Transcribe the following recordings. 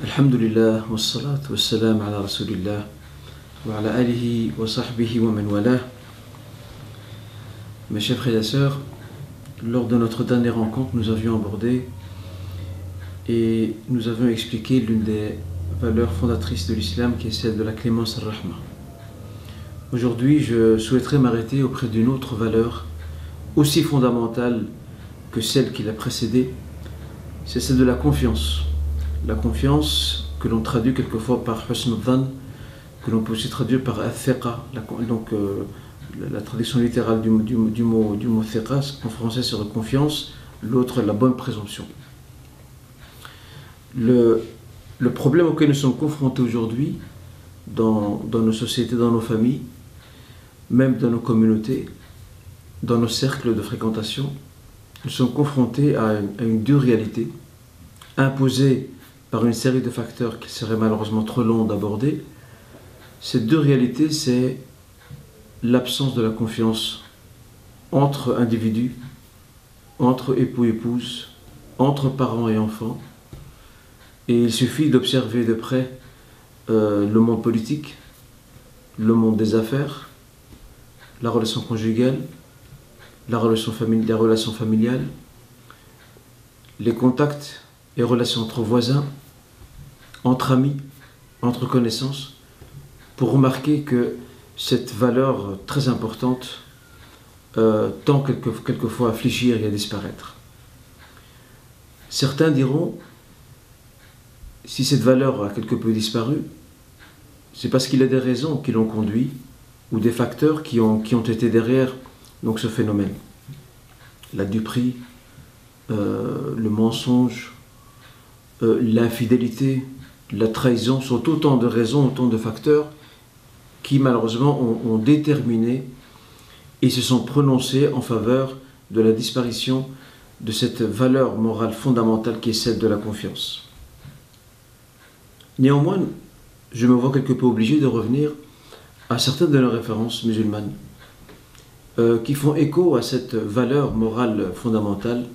Alhamdulillah, wassalatu wassalam ala rasulillah, wa ala alihi wa sahbihi wa man walah. Mes chers frères et sœurs, lors de notre dernière rencontre, nous avions abordé et nous avions expliqué l'une des valeurs fondatrices de l'islam qui est celle de la clémence ar-Rahma. Aujourd'hui, je souhaiterais m'arrêter auprès d'une autre valeur aussi fondamentale que celle qui l'a précédée, c'est celle de la confiance. La confiance que l'on traduit quelquefois par husn al-dhann, que l'on peut aussi traduire par al-thiqa, donc la traduction littérale du mot thiqa, en français serait confiance, l'autre la bonne présomption. Le problème auquel nous sommes confrontés aujourd'hui, dans nos sociétés, dans nos familles, même dans nos communautés, dans nos cercles de fréquentation, nous sommes confrontés à une dure réalité, imposée par une série de facteurs qu'il serait malheureusement trop long d'aborder. Cette deux réalités, c'est l'absence de la confiance entre individus, entre époux-épouses, entre parents et enfants. Et il suffit d'observer de près le monde politique, le monde des affaires, la relation conjugale, la relation familiale, les contacts et relations entre voisins, entre amis, entre connaissances, pour remarquer que cette valeur très importante tend quelquefois à fléchir et à disparaître. Certains diront, si cette valeur a quelque peu disparu, c'est parce qu'il y a des raisons qui l'ont conduit, ou des facteurs qui ont été derrière donc, ce phénomène. La duperie, le mensonge, l'infidélité, la trahison sont autant de raisons, autant de facteurs qui malheureusement ont déterminé et se sont prononcés en faveur de la disparition de cette valeur morale fondamentale qui est celle de la confiance. Néanmoins, je me vois quelque peu obligé de revenir à certaines de nos références musulmanes qui font écho à cette valeur morale fondamentale,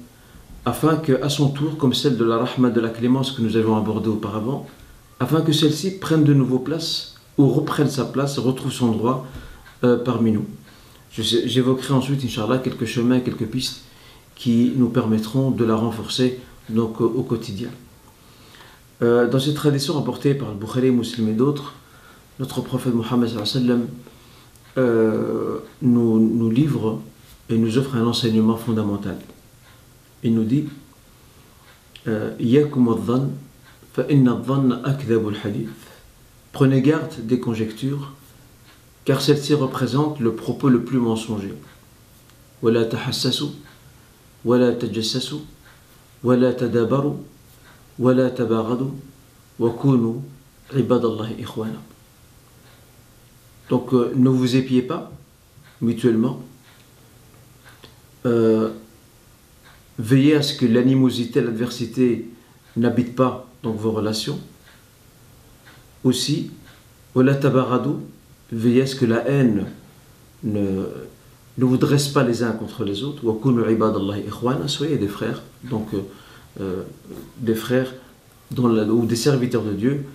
afin que, à son tour, comme celle de la rahma, de la clémence que nous avons abordée auparavant, afin que celle-ci prenne de nouveau place, ou reprenne sa place, retrouve son droit parmi nous. J'évoquerai ensuite, Inch'Allah, quelques chemins, quelques pistes qui nous permettront de la renforcer donc, au quotidien. Dans cette tradition rapportée par le Bukhari, Muslim et d'autres, notre prophète Mohammed nous livre et nous offre un enseignement fondamental. Il nous dit Iyakum adh-dhann fa inna adh-dhanna akdhabu al-hadith. Prenez garde des conjectures, car celles-ci représentent le propos le plus mensonger. Wala tahassasu, wala tajassasu, wala tadabaru, wala tabaghadu, wa kunu ibadallahi ikhwana. Donc ne vous épiez pas mutuellement. Veillez à ce que l'animosité, l'adversité n'habite pas dans vos relations. Aussi, wala tabaghadu, veillez à ce que la haine ne vous dresse pas les uns contre les autres. Wa kunu ibadallahi ikhwana, soyez des frères, donc des frères ou des serviteurs de Dieu,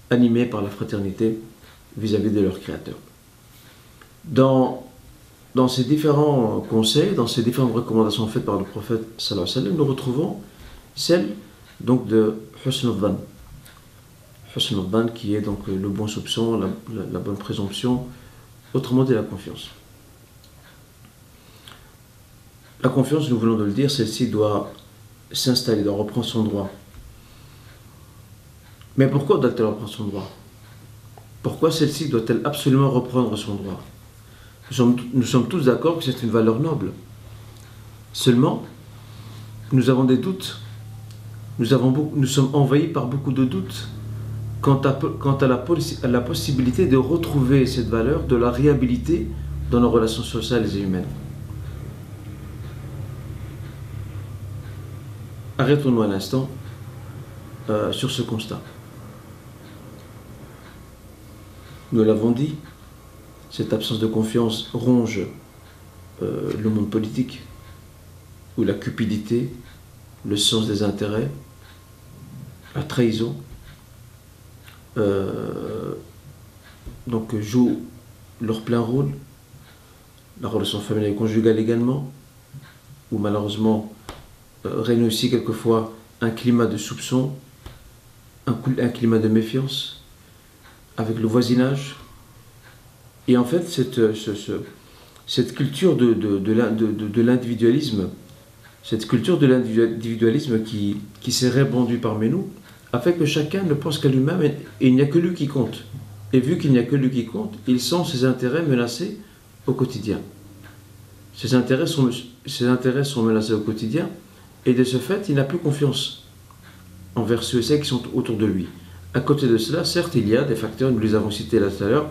animés par la fraternité vis-à-vis de leur Créateur. Dans ces différents conseils, dans ces différentes recommandations faites par le prophète sallallahu alayhi wa sallam, nous retrouvons celle donc de husn al-dhann. Husn al-dhann qui est donc le bon soupçon, la bonne présomption, autrement dit la confiance. La confiance, nous venons de le dire, celle-ci doit s'installer, doit reprendre son droit. Mais pourquoi doit-elle reprendre son droit? Pourquoi celle-ci doit-elle absolument reprendre son droit? Nous sommes tous d'accord que c'est une valeur noble. Seulement, nous avons des doutes. Nous sommes envahis par beaucoup de doutes quant à la possibilité de retrouver cette valeur, de la réhabiliter dans nos relations sociales et humaines. Arrêtons-nous un instant sur ce constat. Nous l'avons dit, cette absence de confiance ronge le monde politique, où la cupidité, le sens des intérêts, la trahison, donc jouent leur plein rôle, la relation familiale et conjugale également, où malheureusement règne aussi quelquefois un climat de soupçon, un climat de méfiance avec le voisinage. Et en fait, cette culture de l'individualisme, cette culture de l'individualisme qui s'est répandue parmi nous, a fait que chacun ne pense qu'à lui-même et il n'y a que lui qui compte. Et vu qu'il n'y a que lui qui compte, il sent ses intérêts menacés au quotidien. Ses intérêts sont menacés au quotidien et de ce fait, il n'a plus confiance envers ceux et celles qui sont autour de lui. À côté de cela, certes, il y a des facteurs, nous les avons cités là tout à l'heure,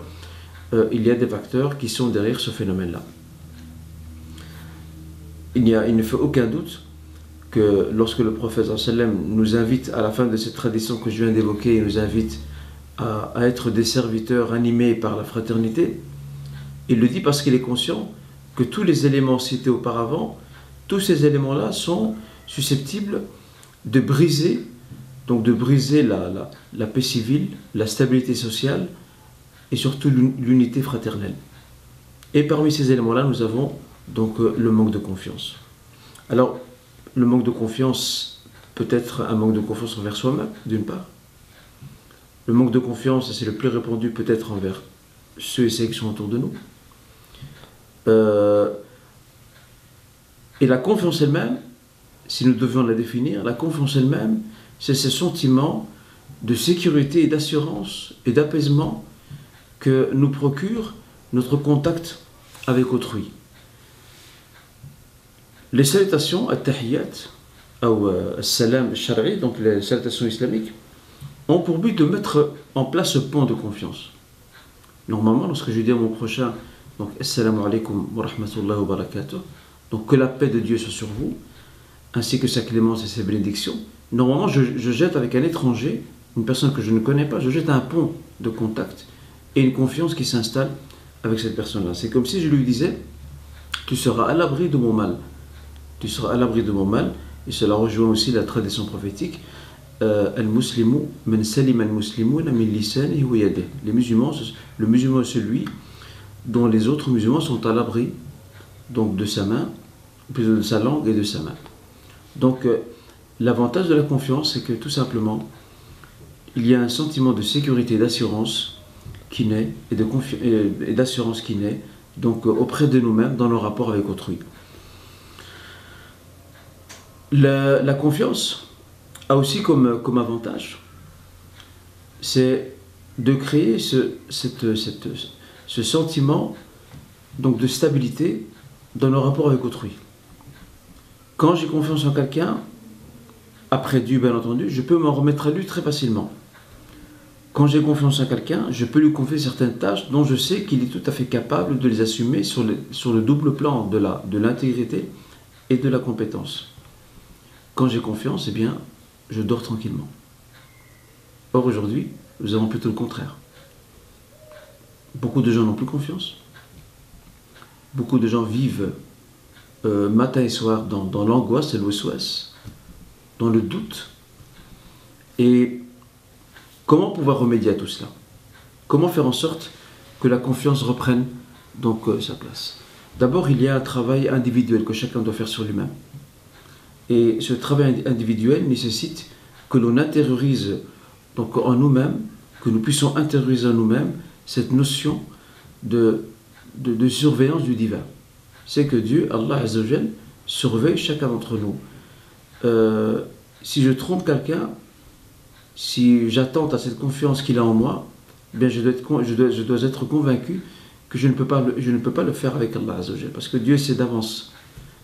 il y a des facteurs qui sont derrière ce phénomène-là. Il ne fait aucun doute que lorsque le prophète sallam nous invite à la fin de cette tradition que je viens d'évoquer, il nous invite à être des serviteurs animés par la fraternité, il le dit parce qu'il est conscient que tous les éléments cités auparavant, tous ces éléments-là sont susceptibles de briser, la paix civile, la stabilité sociale et surtout l'unité fraternelle. Et parmi ces éléments-là, nous avons donc le manque de confiance. Alors, le manque de confiance peut être un manque de confiance envers soi-même, d'une part. Le manque de confiance, c'est le plus répandu peut-être envers ceux et celles qui sont autour de nous. Et la confiance elle-même, si nous devions la définir, la confiance elle-même, c'est ce sentiment de sécurité et d'assurance et d'apaisement que nous procure notre contact avec autrui. Les salutations, at-tahiyyat, ou salam al-shar'i, donc les salutations islamiques, ont pour but de mettre en place ce point de confiance. Normalement, lorsque je dis à mon prochain, donc assalamu alaikum wa rahmatullahi wa barakatuh, donc que la paix de Dieu soit sur vous, ainsi que sa clémence et ses bénédictions, normalement je jette avec un étranger, une personne que je ne connais pas, je jette un pont de contact et une confiance qui s'installe avec cette personne-là. C'est comme si je lui disais, tu seras à l'abri de mon mal. Tu seras à l'abri de mon mal, et cela rejoint aussi la tradition prophétique. Al-muslimu man salim al-muslimuna min lisanihi wa yadihi. Le musulman est celui dont les autres musulmans sont à l'abri, donc de sa main, plutôt de sa langue et de sa main. Donc l'avantage de la confiance, c'est que tout simplement, il y a un sentiment de sécurité et d'assurance qui naît, et d'assurance qui naît, donc auprès de nous-mêmes dans nos rapports avec autrui. La confiance a aussi comme avantage, c'est de créer ce sentiment donc de stabilité dans nos rapports avec autrui. Quand j'ai confiance en quelqu'un, après Dieu bien entendu, je peux m'en remettre à lui très facilement. Quand j'ai confiance en quelqu'un, je peux lui confier certaines tâches dont je sais qu'il est tout à fait capable de les assumer sur le double plan de l'intégrité et de la compétence. Quand j'ai confiance, eh bien, je dors tranquillement. Or aujourd'hui, nous avons plutôt le contraire. Beaucoup de gens n'ont plus confiance. Beaucoup de gens vivent matin et soir dans l'angoisse et l'ouest, dans le doute. Et comment pouvoir remédier à tout cela? Comment faire en sorte que la confiance reprenne donc sa place? D'abord, il y a un travail individuel que chacun doit faire sur lui-même. Et ce travail individuel nécessite que l'on intériorise donc en nous-mêmes, que nous puissions intérioriser en nous-mêmes cette notion de surveillance du divin. C'est que Dieu, Allah Azza wa Jal, surveille chacun d'entre nous. Si je trompe quelqu'un, si j'attente à cette confiance qu'il a en moi, eh bien je dois être convaincu que je ne peux pas le faire avec Allah Azza wa Jal, parce que Dieu sait d'avance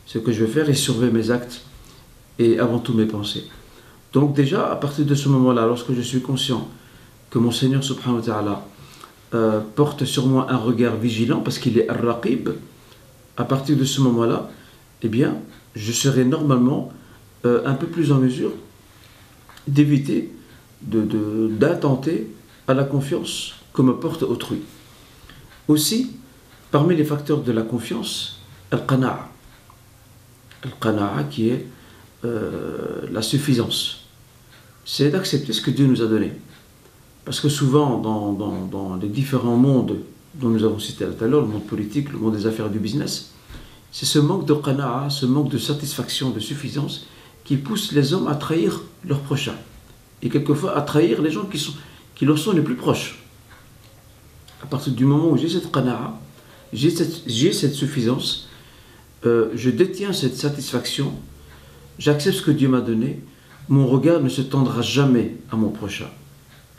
ce que je vais faire et surveille mes actes et avant tout mes pensées. Donc déjà, à partir de ce moment-là, lorsque je suis conscient que mon Seigneur subhanahu wa ta'ala porte sur moi un regard vigilant, parce qu'il est ar-raqib, à partir de ce moment-là, eh bien, je serai normalement un peu plus en mesure d'éviter d'attenter à la confiance que me porte autrui. Aussi, parmi les facteurs de la confiance, al-qana'a. Al-qana'a qui est la suffisance. C'est d'accepter ce que Dieu nous a donné. Parce que souvent, dans les différents mondes dont nous avons cité tout à l'heure, le monde politique, le monde des affaires et du business, c'est ce manque de qana'a, ce manque de satisfaction, de suffisance, qui pousse les hommes à trahir leurs prochains. Et quelquefois à trahir les gens qui leur sont les plus proches. À partir du moment où j'ai cette qana'a, j'ai cette suffisance, je détiens cette satisfaction, j'accepte ce que Dieu m'a donné, mon regard ne se tendra jamais à mon prochain.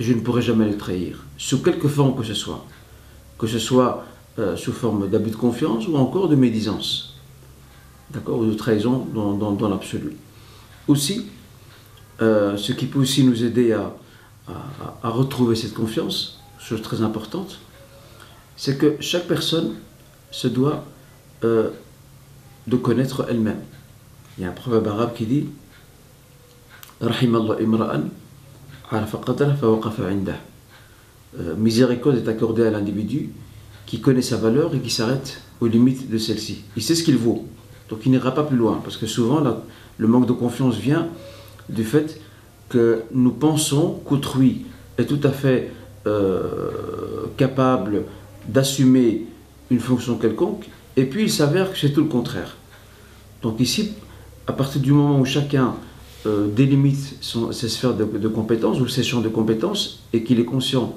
Je ne pourrai jamais le trahir, sous quelque forme que ce soit sous forme d'abus de confiance ou encore de médisance, d'accord, ou de trahison dans l'absolu. Aussi, ce qui peut aussi nous aider à retrouver cette confiance, chose très importante, c'est que chaque personne se doit de connaître elle-même. Il y a un proverbe arabe qui dit Rahimallah imra'an arafa qadrah fa waqafa indah. Miséricorde est accordée à l'individu qui connaît sa valeur et qui s'arrête aux limites de celle-ci. Il sait ce qu'il vaut, donc il n'ira pas plus loin, parce que souvent le manque de confiance vient du fait que nous pensons qu'autrui est tout à fait capable d'assumer une fonction quelconque, et puis il s'avère que c'est tout le contraire. Donc ici, à partir du moment où chacun délimite ses sphères de compétences ou ses champs de compétences, et qu'il est conscient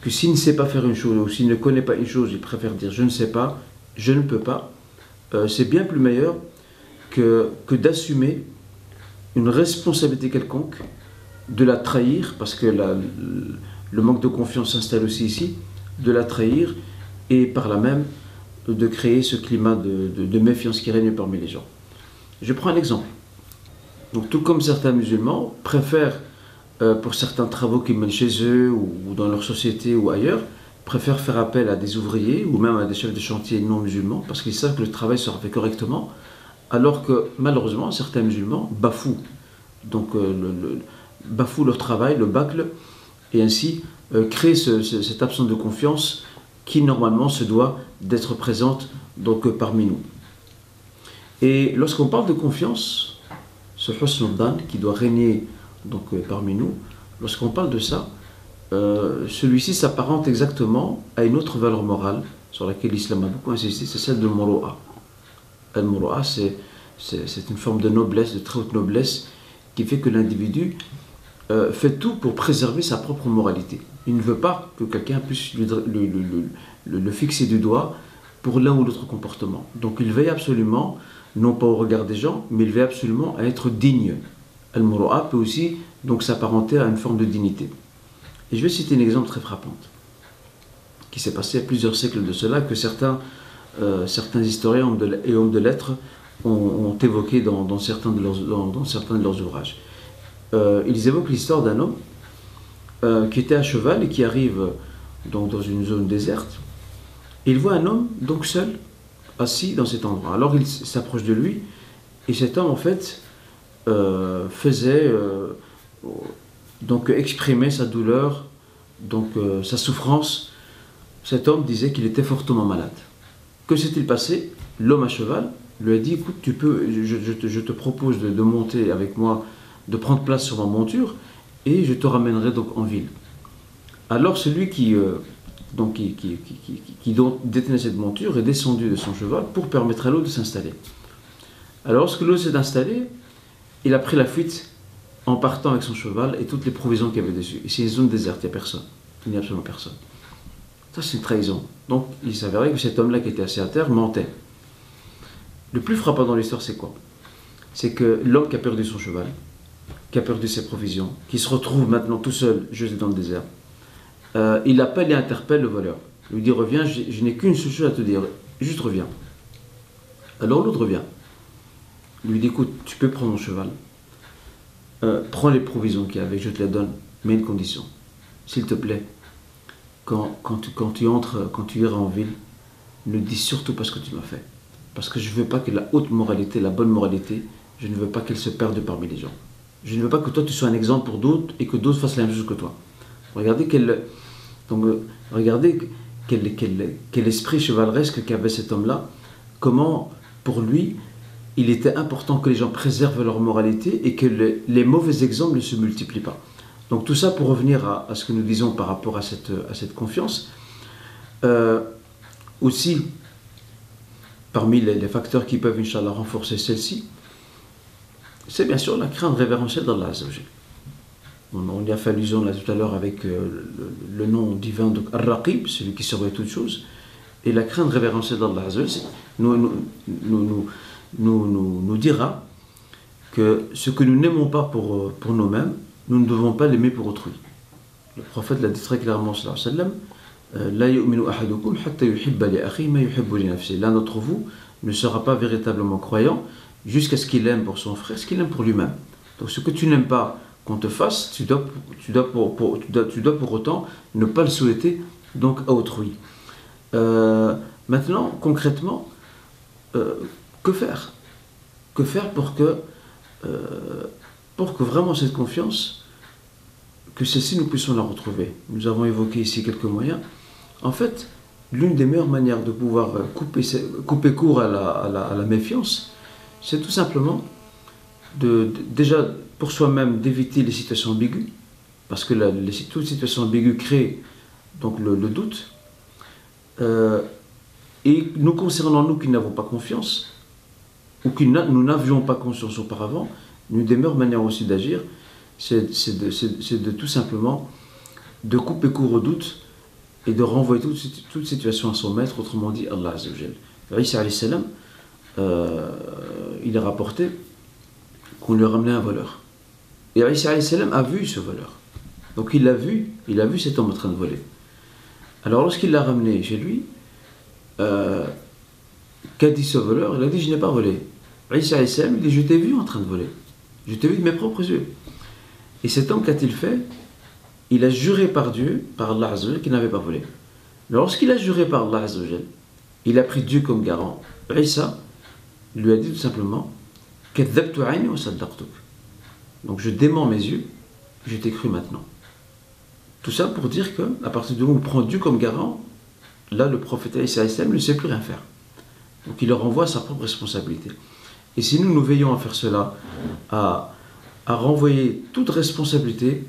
que s'il ne sait pas faire une chose, ou s'il ne connaît pas une chose, il préfère dire je ne sais pas, je ne peux pas, c'est bien plus meilleur que d'assumer une responsabilité quelconque, de la trahir, parce que le manque de confiance s'installe aussi ici, de la trahir, et par là même de créer ce climat de méfiance qui règne parmi les gens. Je prends un exemple. Donc, tout comme certains musulmans préfèrent, pour certains travaux qu'ils mènent chez eux ou dans leur société ou ailleurs, préfèrent faire appel à des ouvriers ou même à des chefs de chantier non musulmans parce qu'ils savent que le travail sera fait correctement, alors que malheureusement certains musulmans bafouent, donc bafouent leur travail, le bâclent, et ainsi créent cette absence de confiance qui normalement se doit d'être présente donc parmi nous. Et lorsqu'on parle de confiance, ce husn al-dhan qui doit régner donc parmi nous, lorsqu'on parle de ça, celui-ci s'apparente exactement à une autre valeur morale sur laquelle l'islam a beaucoup insisté, c'est celle de Muru'a. Al-Muru'a, c'est une forme de noblesse, de très haute noblesse, qui fait que l'individu fait tout pour préserver sa propre moralité. Il ne veut pas que quelqu'un puisse le fixer du doigt pour l'un ou l'autre comportement. Donc il veille absolument, non pas au regard des gens, mais il veille absolument à être digne. Al-Muru'a peut aussi donc s'apparenter à une forme de dignité. Et je vais citer un exemple très frappant, qui s'est passé à plusieurs siècles de cela, que certains historiens et hommes de lettres ont évoqué dans certains de leurs ouvrages. Ils évoquent l'histoire d'un homme qui était à cheval et qui arrive donc dans une zone déserte. Et il voit un homme donc seul, assis dans cet endroit. Alors il s'approche de lui, et cet homme en fait faisait donc exprimer sa douleur, donc sa souffrance. Cet homme disait qu'il était fortement malade. Que s'est-il passé? L'homme à cheval lui a dit écoute, je te propose de monter avec moi, de prendre place sur ma monture, et je te ramènerai donc en ville. Alors celui qui détenait cette monture est descendu de son cheval pour permettre à l'autre de s'installer. Alors lorsque l'autre s'est installé, il a pris la fuite en partant avec son cheval et toutes les provisions qu'il y avait dessus. Et c'est une zone déserte, il n'y a personne. Il n'y a absolument personne. Ça, c'est une trahison. Donc, il s'avérait que cet homme-là qui était assis à terre mentait. Le plus frappant dans l'histoire, c'est quoi? C'est que l'homme qui a perdu son cheval, qui a perdu ses provisions, qui se retrouve maintenant tout seul, juste dans le désert, il appelle et interpelle le voleur. Il lui dit reviens, je n'ai qu'une seule chose à te dire, juste reviens. Alors l'autre revient. Il lui dit écoute, tu peux prendre mon cheval, prends les provisions qu'il y a avec, je te les donne, mais une condition. S'il te plaît, quand tu iras en ville, ne dis surtout pas ce que tu m'as fait. Parce que je ne veux pas que la haute moralité, la bonne moralité, je ne veux pas qu'elle se perde parmi les gens. Je ne veux pas que toi tu sois un exemple pour d'autres et que d'autres fassent la même chose que toi. Regardez quel esprit chevaleresque qu'avait cet homme-là, comment pour lui il était important que les gens préservent leur moralité et que les mauvais exemples ne se multiplient pas. Donc tout ça pour revenir à ce que nous disons par rapport à cette confiance. Aussi, parmi les facteurs qui peuvent, Inch'Allah, renforcer celle-ci, c'est bien sûr la crainte révérentielle d'Allah Azza wa Jal. On y a fait allusion là tout à l'heure avec le nom divin de Ar-Raqib, celui qui surveille toutes choses, et la crainte révérentielle d'Allah Azza wa Jal nous dira que ce que nous n'aimons pas pour nous-mêmes, nous ne devons pas l'aimer pour autrui. Le prophète l'a dit très clairement, sallallahu alayhi wa sallam, La yu'minu ahadukum hatta yuhibba li akhihi ma yuhibbu li nafsihi. L'un d'entre vous ne sera pas véritablement croyant jusqu'à ce qu'il aime pour son frère ce qu'il aime pour lui-même. Donc ce que tu n'aimes pas qu'on te fasse, tu dois pour autant ne pas le souhaiter donc à autrui. Maintenant, concrètement, que faire? Que faire pour que vraiment cette confiance, que celle-ci nous puissions la retrouver? Nous avons évoqué ici quelques moyens. En fait, l'une des meilleures manières de pouvoir couper court à la méfiance, c'est tout simplement déjà pour soi-même d'éviter les situations ambiguës, parce que toute situation ambiguë crée donc le doute. Et nous concernant nous qui n'avons pas confiance, ou que nous n'avions pas conscience auparavant, une des meilleures manières aussi d'agir, c'est de tout simplement de couper court au doute et de renvoyer toute situation à son maître, autrement dit Allah Azza wa Jal. Isa alayhi salam, il est rapporté qu'on lui a ramené un voleur. Et Isa alayhi salam a vu ce voleur. Donc il a vu cet homme en train de voler. Alors lorsqu'il l'a ramené chez lui, qu'a dit ce voleur? Il a dit: je n'ai pas volé. Isa alayhi salam, il dit: je t'ai vu en train de voler. Je t'ai vu de mes propres yeux. Et cet homme, qu'a-t-il fait? Il a juré par Dieu, par Allah Azza wa Jal, qu'il n'avait pas volé. Lorsqu'il a juré par Allah Azza wa Jal, il a pris Dieu comme garant. Isa lui a dit tout simplement: Kadhabtu ayni wa saddaqtuk. Donc je dément mes yeux, je t'ai cru maintenant. Tout ça pour dire qu'à partir du moment où on prend Dieu comme garant, là le prophète Isa ne sait plus rien faire. Donc il leur renvoie sa propre responsabilité. Et si nous veillons à faire cela, à renvoyer toute responsabilité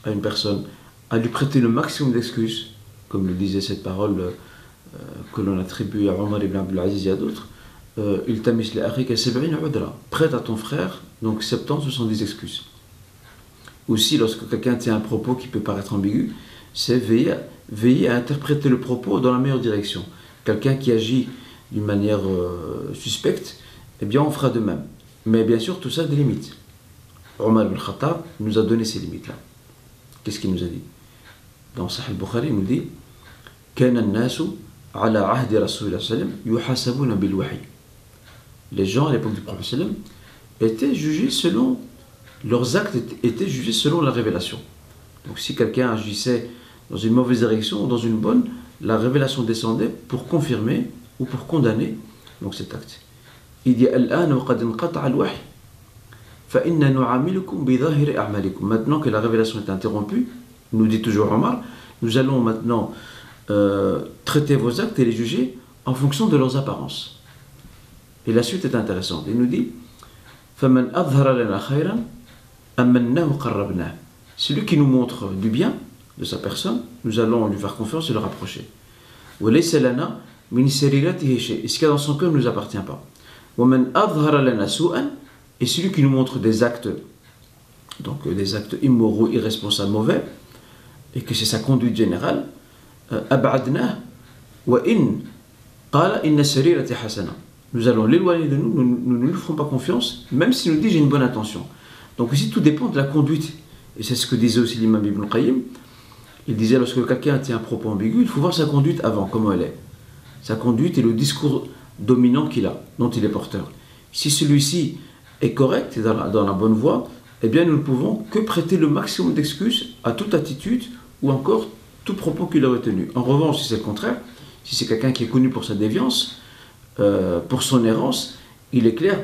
à une personne, à lui prêter le maximum d'excuses, comme le disait cette parole que l'on attribue à Omar ibn Abdul Aziz et à d'autres, il tamis li akhika 70 udra, prête à ton frère, donc 70 ou 70 excuses. Aussi, lorsque quelqu'un tient un propos qui peut paraître ambigu, c'est veiller à interpréter le propos dans la meilleure direction. Quelqu'un qui agit d'une manière suspecte, eh bien on fera de même. Mais bien sûr, tout ça a des limites. Omar ibn Khattab nous a donné ces limites-là. Qu'est-ce qu'il nous a dit? Dans Sahih al-Bukhari, il nous dit: Kana an-nasu ala ahdi Rasulillah sallam yuhasabuna bil wahy. Les gens à l'époque du prophète sallam étaient jugés selon leurs actes, étaient jugés selon la révélation. Donc si quelqu'un agissait dans une mauvaise direction ou dans une bonne, la révélation descendait pour confirmer ou pour condamner donc cet acte. Il dit: Al-an wa qad inqata'a al-wahy fa inna nu'amilukum bi dhahiri a'malikum. Maintenant que la révélation est interrompue, nous dit toujours Omar, nous allons maintenant traiter vos actes et les juger en fonction de leurs apparences. Et la suite est intéressante. Il nous dit: فَمَنْ أَظْهَرَ لَنَا خَيْرًا أَمَّنَّهُ قَرَّبْنَاهُ. Celui qui nous montre du bien de sa personne, nous allons lui faire confiance et le rapprocher. وَلَيْسَ لَنَا مِنْ سَرِيرَتِهِ شَيْءٌ. Et ce qu'il y a dans son cœur ne nous appartient pas. وَمَنْ أَظْهَرَ لَنَا سُوءًا. Et celui qui nous montre des actes, donc des actes immoraux, irresponsables, mauvais, et que c'est sa conduite générale, أَبْعَدْنَاهُ وَإِنْ قَالَ إِنَّ سَرِيرَتِي حَسَنًا. Nous allons l'éloigner de nous, nous ne lui ferons pas confiance, même s'il nous dit: j'ai une bonne intention. Donc ici, tout dépend de la conduite. Et c'est ce que disait aussi l'imam Ibn Qayyim. Il disait: lorsque quelqu'un tient un propos ambigu, il faut voir sa conduite avant, comment elle est. Sa conduite et le discours dominant qu'il a, dont il est porteur. Si celui-ci est correct et dans la bonne voie, eh bien nous ne pouvons que prêter le maximum d'excuses à toute attitude ou encore tout propos qu'il aurait tenu. En revanche, si c'est le contraire, si c'est quelqu'un qui est connu pour sa déviance, pour son errance, il est clair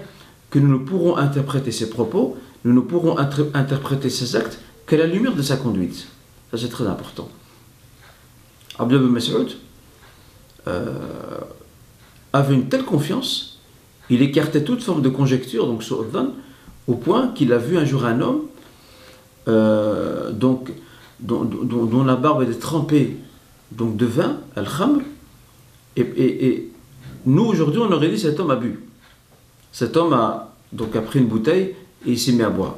que nous ne pourrons interpréter ses propos, nous ne pourrons interpréter ses actes qu'à la lumière de sa conduite. Ça, c'est très important. Abdullah ibn Mas'ud avait une telle confiance, il écartait toute forme de conjecture, donc sur Adhan, au point qu'il a vu un jour un homme donc, dont la barbe était trempée donc, de vin, al-khamr, et nous aujourd'hui on aurait dit cet homme a bu. Cet homme a pris une bouteille et il s'est mis à boire.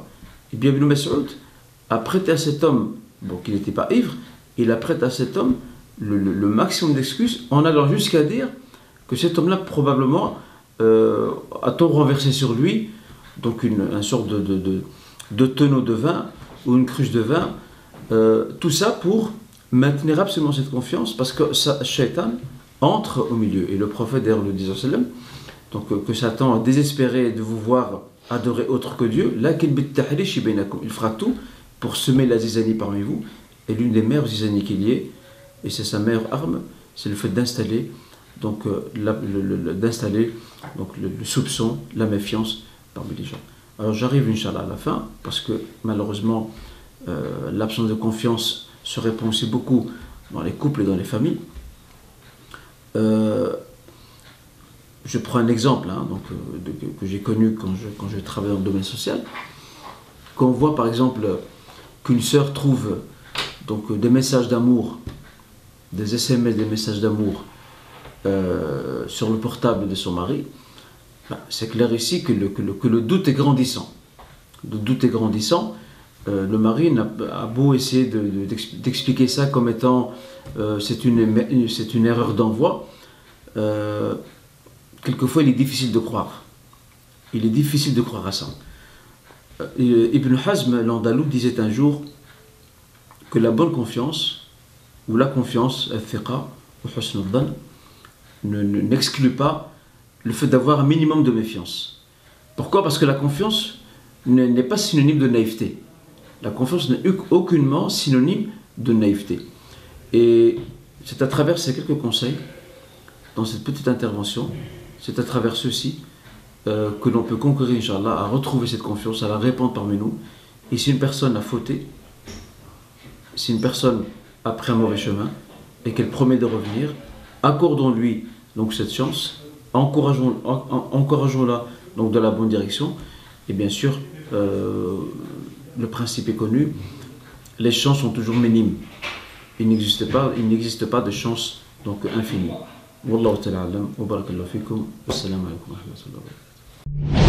Et bien Ibn Mas'ud a prêté à cet homme, bon qu'il n'était pas ivre, il a prêté à cet homme le maximum d'excuses en allant jusqu'à dire que cet homme-là probablement a-t-on renversé sur lui donc une sorte de tonneau de vin ou une cruche de vin, tout ça pour maintenir absolument cette confiance parce que Shaitan entre au milieu. Et le prophète d'ailleurs le dit donc que Satan a désespéré de vous voir adorer autre que Dieu, il fera tout pour semer la zizanie parmi vous. Et l'une des meilleures zizanies qu'il y ait, et c'est sa meilleure arme, c'est le fait d'installer le soupçon, la méfiance parmi les gens. Alors j'arrive Inch'Allah à la fin, parce que malheureusement l'absence de confiance se répand aussi beaucoup dans les couples et dans les familles. Je prends un exemple que j'ai connu quand je travaillais dans le domaine social. Quand on voit par exemple qu'une sœur trouve donc, des messages d'amour, des SMS, des messages d'amour sur le portable de son mari, c'est clair ici que le doute est grandissant. Le doute est grandissant. Le mari a beau essayer d'expliquer ça comme étant c'est une erreur d'envoi. Quelquefois il est difficile de croire. Il est difficile de croire à ça. Ibn Hazm l'Andalou disait un jour que la bonne confiance ou la confiance al-thiqa ou husn al-dhan n'exclut pas le fait d'avoir un minimum de méfiance. Pourquoi? Parce que la confiance n'est pas synonyme de naïveté. La confiance n'est aucunement synonyme de naïveté. Et c'est à travers ces quelques conseils, dans cette petite intervention, c'est à travers ceci que l'on peut conquérir, Inch'Allah, à retrouver cette confiance, à la répandre parmi nous. Et si une personne a fauté, si une personne a pris un mauvais chemin et qu'elle promet de revenir, accordons-lui donc cette chance, encourageons-la donc dans la bonne direction. Et bien sûr, le principe est connu, les chances sont toujours minimes. Il n'existe pas de chance donc infinie. Wallahu ta'ala a'lam wa barakallahu fikum. Wassalamu alaikum wa rahmatullahi wa barakatuh.